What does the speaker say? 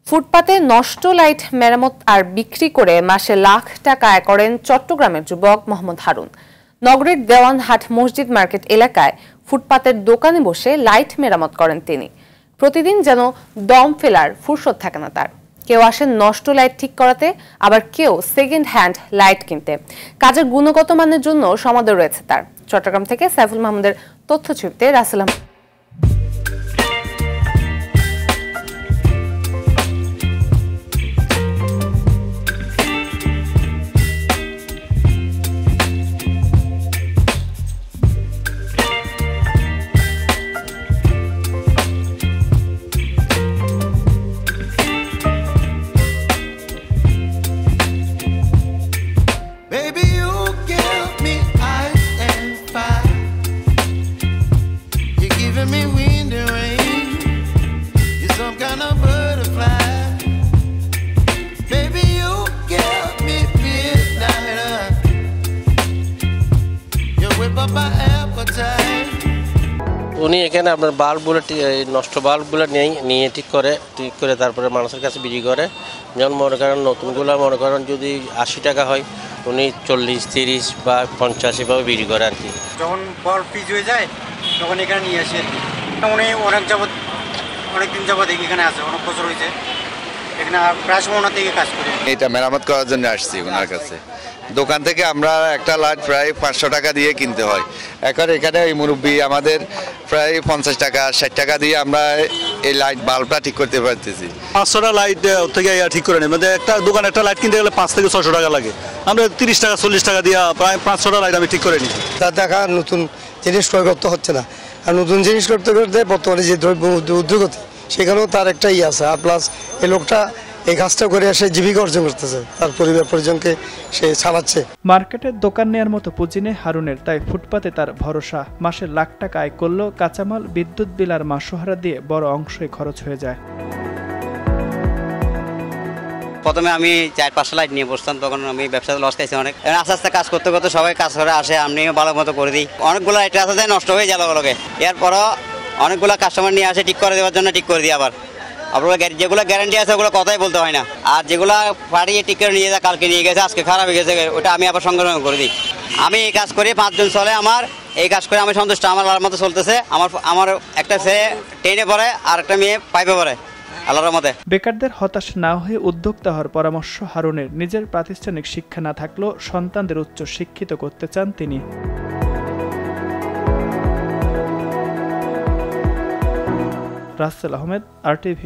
ফুটপাতে নষ্ট লাইট মেরামত আর বিক্রি করে মাসে লাখ টাকা আয় করেন চট্টগ্রামের যুবক মোহাম্মদ হারুন। নগরের দেওয়ানহাট মসজিদ মার্কেট এলাকায় ফুটপাতের দোকানে বসে লাইট মেরামত করেন তিনি। প্রতিদিন যেন দম ফেলার ফুরসত থাকে না তার। কেউ আসেন নষ্ট লাইট ঠিক করাতে, আবার কেউ সেকেন্ড হ্যান্ড লাইট কিনতে। কাজের গুণগত মানের জন্য সমাদর রয়েছে তার। চট্টগ্রাম থেকে সাইফুল মাহমুদের তথ্যচিত্রে রাসেল উনি এখানে আপনার বাল্বগুলো নষ্ট বাল্বগুলো নিয়ে ঠিক করে তারপরে মানুষের কাছে বিক্রি করে। যেমন মনে করেন নতুনগুলো মনে করেন যদি 80 টাকা হয়, উনি 40, 30 বা 50 এভাবে বিক্রি করে আর কি। যখন বাল্ব পিচ হয়ে যায় তখন এখানে নিয়ে আসি আর কি। উনি অনেকদিন যাবত এখানে আছে, অনেক বছর হয়েছে এখানে, প্রায় সময় ওনার থেকে কাজ করি। এটা মেরামত করার জন্য আসছি ওনার কাছে। দোকান থেকে আমরা একটা লাইট প্রায় 500 টাকা দিয়ে কিনতে হয়। এখন এখানে এই মুরব্বী আমাদের প্রায় 50 টাকা 60 টাকা দিয়ে আমরা এই লাইট বাল্বটা ঠিক করতে পারতেছি। 500টা লাইট থেকে ঠিক করে নেই, মানে একটা দোকানে একটা লাইট কিনতে গেলে 5 থেকে 600 টাকা লাগে। আমরা 30 টাকা 40 টাকা দিয়ে প্রায় 500টা লাইট আমি ঠিক করে নিই। তার দেখা নতুন জিনিস ক্রয় করতে হচ্ছে না, আর নতুন জিনিস করতে করতে বর্তমানে যে দ্রব্য উদ্যোগতি সেখানেও তার একটা আছে। আর প্লাস এই লোকটা এই কাজটা করে সে জীবিকা অর্জন করতেছে, তার পরিবার পরিজনকে সে চালাচ্ছে। মার্কেটের দোকান নেওয়ার মতো পুঁজি নেই হারুনের, তাই ফুটপাতে তার ভরসা। মাসে লাখ টাকা আয় করলেও কাঁচামাল, বিদ্যুৎ বিল আর মাসোহারা দিয়ে বড় অংশই খরচ হয়ে যায়। প্রথমে আমি 4-5 লাইট নিয়ে বসতাম, তখন আমি ব্যবসাতে লস খাইছি অনেক। আস্তে আস্তে কাজ করতে করতে সবাই কাজ করে আসে, আমিও ভালো মতো করে দিই। অনেকগুলো লাইট আসতে নষ্ট হয়ে যায় লগে। এরপরও অনেকগুলো কাস্টমার নিয়ে আসে ঠিক করে দেওয়ার জন্য, ঠিক করে দিই। আবার আপনার যেগুলো গ্যারান্টি আছে ওগুলো কথাই বলতে হয় না, আর যেগুলো ফাটিয়ে ঠিক করে নিয়ে যায়, কালকে নিয়ে গেছে আজকে খারাপ হয়ে গেছে, ওটা আমি আবার সঙ্গে সঙ্গে করে দিই। আমি এই কাজ করি 5 জন চলে আমার, এই কাজ করে আমি সন্তুষ্ট। আমার আল্লাহর মতো চলতেছে। আমার একটা ছেলে 10-এ পড়ে আর একটা মেয়ে 5-এ পড়ে, আল্লাহর মতে। বেকারদের হতাশ না হয়ে উদ্যোক্তা হওয়ার পরামর্শ হারুনের। নিজের প্রাতিষ্ঠানিক শিক্ষা না থাকলেও সন্তানদের উচ্চ শিক্ষিত করতে চান তিনি। রাসেল আহমেদ, RTV।